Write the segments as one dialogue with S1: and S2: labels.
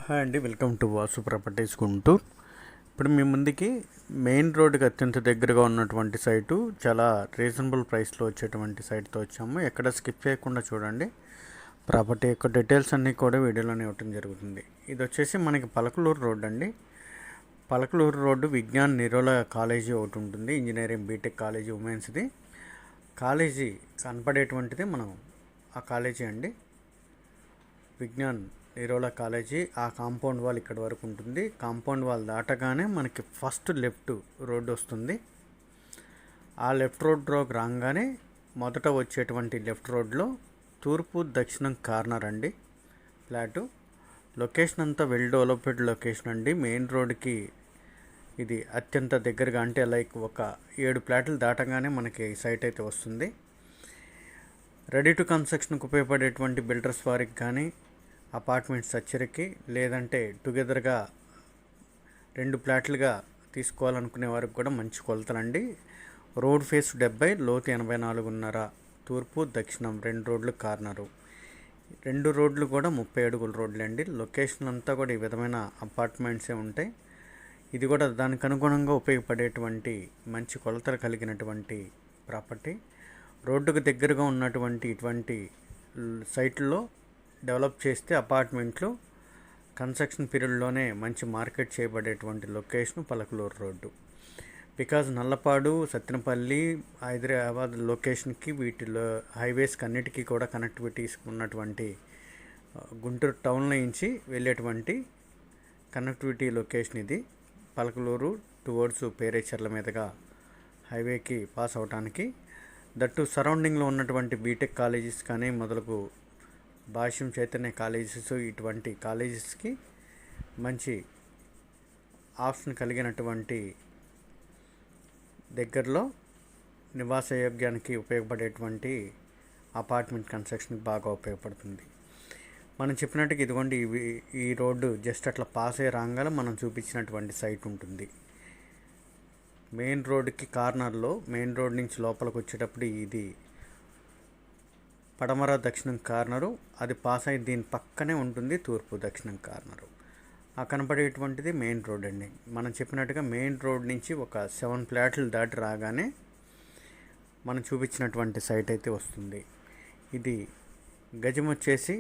S1: Hi అండి, welcome to Vasu properties Guntur. ఇప్పుడు మీ ముందుకి మెయిన్ రోడ్డుకి అత్యంత దగ్గరగా ఉన్నటువంటి సైటు, చాలా రీజనబుల్ ప్రైస్లో వచ్చేటువంటి సైట్తో వచ్చాము. ఎక్కడ స్కిప్ చేయకుండా చూడండి. ప్రాపర్టీ యొక్క డీటెయిల్స్ అన్నీ కూడా వీడియోలోనే ఇవ్వటం జరుగుతుంది. ఇది వచ్చేసి మనకి పలకలూరు రోడ్ అండి. పలకలూరు రోడ్డు విజ్ఞాన్ నిరోల కాలేజీ ఒకటి ఉంటుంది, ఇంజనీరింగ్ బీటెక్ కాలేజీ ఉమెన్స్ది. కాలేజీ కనపడేటువంటిది మనం ఆ కాలేజీ అండి, విజ్ఞాన్ నిరోలా కాలేజీ. ఆ కాంపౌండ్ వాల్ ఇక్కడ వరకు ఉంటుంది. కాంపౌండ్ వాల్ దాటగానే మనకి ఫస్ట్ లెఫ్ట్ రోడ్డు వస్తుంది. ఆ లెఫ్ట్ రోడ్లోకి రాగానే మొదట వచ్చేటువంటి లెఫ్ట్ రోడ్లో తూర్పు దక్షిణం కార్నర్ అండి ఫ్లాటు. లొకేషన్ అంతా వెల్ డెవలప్డ్ లొకేషన్ అండి. మెయిన్ రోడ్కి ఇది అత్యంత దగ్గరగా, అంటే లైక్ ఒక 7 ఫ్లాట్లు దాటగానే మనకి సైట్ అయితే వస్తుంది. రెడీ టు కన్స్ట్రక్షన్కి ఉపయోగపడేటువంటి బిల్డర్స్ వారికి కానీ, అపార్ట్మెంట్స్ సచ్చరికి, లేదంటే టుగెదర్గా 2 ఫ్లాట్లుగా తీసుకోవాలనుకునే వారికి కూడా మంచి కొలతలండి. రోడ్ ఫేస్ 70, లోతు 84.5, తూర్పు దక్షిణం 2 రోడ్లు కార్నరు. 2 రోడ్లు కూడా 30 అడుగుల రోడ్లు అండి. లొకేషన్ అంతా కూడా ఈ విధమైన అపార్ట్మెంట్సే ఉంటాయి. ఇది కూడా దానికి అనుగుణంగా ఉపయోగపడేటువంటి మంచి కొలతలు కలిగినటువంటి ప్రాపర్టీ. రోడ్డుకు దగ్గరగా ఉన్నటువంటి ఇటువంటి సైట్లో డెవలప్ చేస్తే అపార్ట్మెంట్లు కన్స్ట్రక్షన్ పీరియడ్లోనే మంచి మార్కెట్ చేయబడేటువంటి location Palakaluru road. Because Nallapadu, Sattenapalli, Hyderabad లొకేషన్కి, వీటిలో హైవేస్కి అన్నిటికీ కూడా కనెక్టివిటీస్ ఉన్నటువంటి గుంటూరు టౌన్లో నుంచి వెళ్ళేటువంటి కనెక్టివిటీ లొకేషన్ ఇది. పలకలూరు టువర్డ్స్ పేరేచర్ల మీదుగా హైవేకి పాస్ అవడానికి, దట్టు సరౌండింగ్లో ఉన్నటువంటి బీటెక్ కాలేజెస్ కానీ మొదలుగు భాష్యం చైతన్య కాలేజెస్, ఇటువంటి కాలేజెస్కి మంచి ఆప్షన్ కలిగినటువంటి దగ్గరలో నివాసయోగ్యానికి ఉపయోగపడేటువంటి అపార్ట్మెంట్ కన్స్ట్రక్షన్కి బాగా ఉపయోగపడుతుంది. మనం చెప్పినట్టుగా ఇదిగోండి, ఈ రోడ్డు జస్ట్ అట్లా పాస్ అయ్యి రాగానే మనం చూపించినటువంటి సైట్ ఉంటుంది. మెయిన్ రోడ్డుకి కార్నర్లో, మెయిన్ రోడ్ నుంచి లోపలికి వచ్చేటప్పుడు ఇది పడమర దక్షిణం కార్నరు, అది పాస్ అయ్యి దీని పక్కనే ఉంటుంది తూర్పు దక్షిణం కార్నరు. ఆ కనపడేటువంటిది మెయిన్ రోడ్ అండి. మనం చెప్పినట్టుగా మెయిన్ రోడ్ నుంచి ఒక 7 ఫ్లాట్లు దాటి రాగానే మనం చూపించినటువంటి సైట్ అయితే వస్తుంది. ఇది గజం వచ్చేసి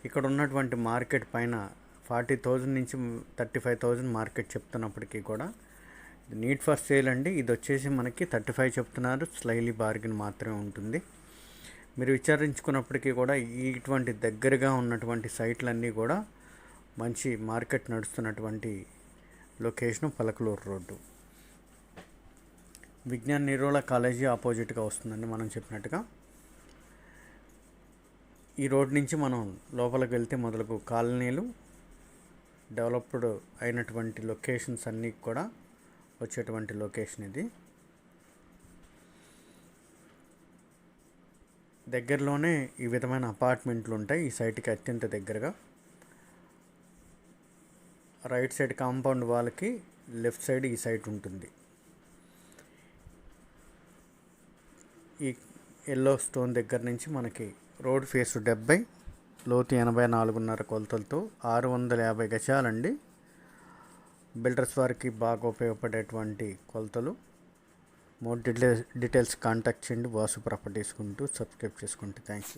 S1: ఇక్కడ ఉన్నటువంటి మార్కెట్ పైన 40,000 నుంచి 35,000 మార్కెట్ చెప్తున్నప్పటికీ కూడా ఇది నీట్ ఫర్ సేల్ అండి. ఇది వచ్చేసి మనకి 35 చెప్తున్నారు, స్లైలీ బార్గెన్ మాత్రమే ఉంటుంది. మీరు విచారించుకున్నప్పటికీ కూడా ఇటువంటి దగ్గరగా ఉన్నటువంటి సైట్లన్నీ కూడా మంచి మార్కెట్ నడుస్తున్నటువంటి location Palakaluru road. Vignan Nirula college ఆపోజిట్గా వస్తుందండి. మనం చెప్పినట్టుగా ఈ రోడ్ నుంచి మనం లోపలికి వెళ్తే మొదలకు కాలనీలు, డెవలప్డ్ అయినటువంటి లొకేషన్స్ అన్నీ కూడా వచ్చేటువంటి లొకేషన్ ఇది. దగ్గరలోనే ఈ విధమైన అపార్ట్మెంట్లు ఉంటాయి ఈ సైట్కి అత్యంత దగ్గరగా. రైట్ సైడ్ కాంపౌండ్ వాళ్ళకి లెఫ్ట్ సైడ్ ఈ సైట్ ఉంటుంది. ఈ ఎల్లో స్టోన్ దగ్గర నుంచి మనకి రోడ్ ఫేస్ 70, లోతు 84.5 కొలతలతో 650 గజాలండి. బిల్డర్స్ వారికి బాగా ఉపయోగపడేటువంటి కొలతలు. మోర్ డీటెయిల్స్ కాంటాక్ట్ చేయండి వాసు ప్రాపర్టీస్ గుంటూరు. సబ్స్క్రైబ్ చేసుకోండి. థ్యాంక్స్.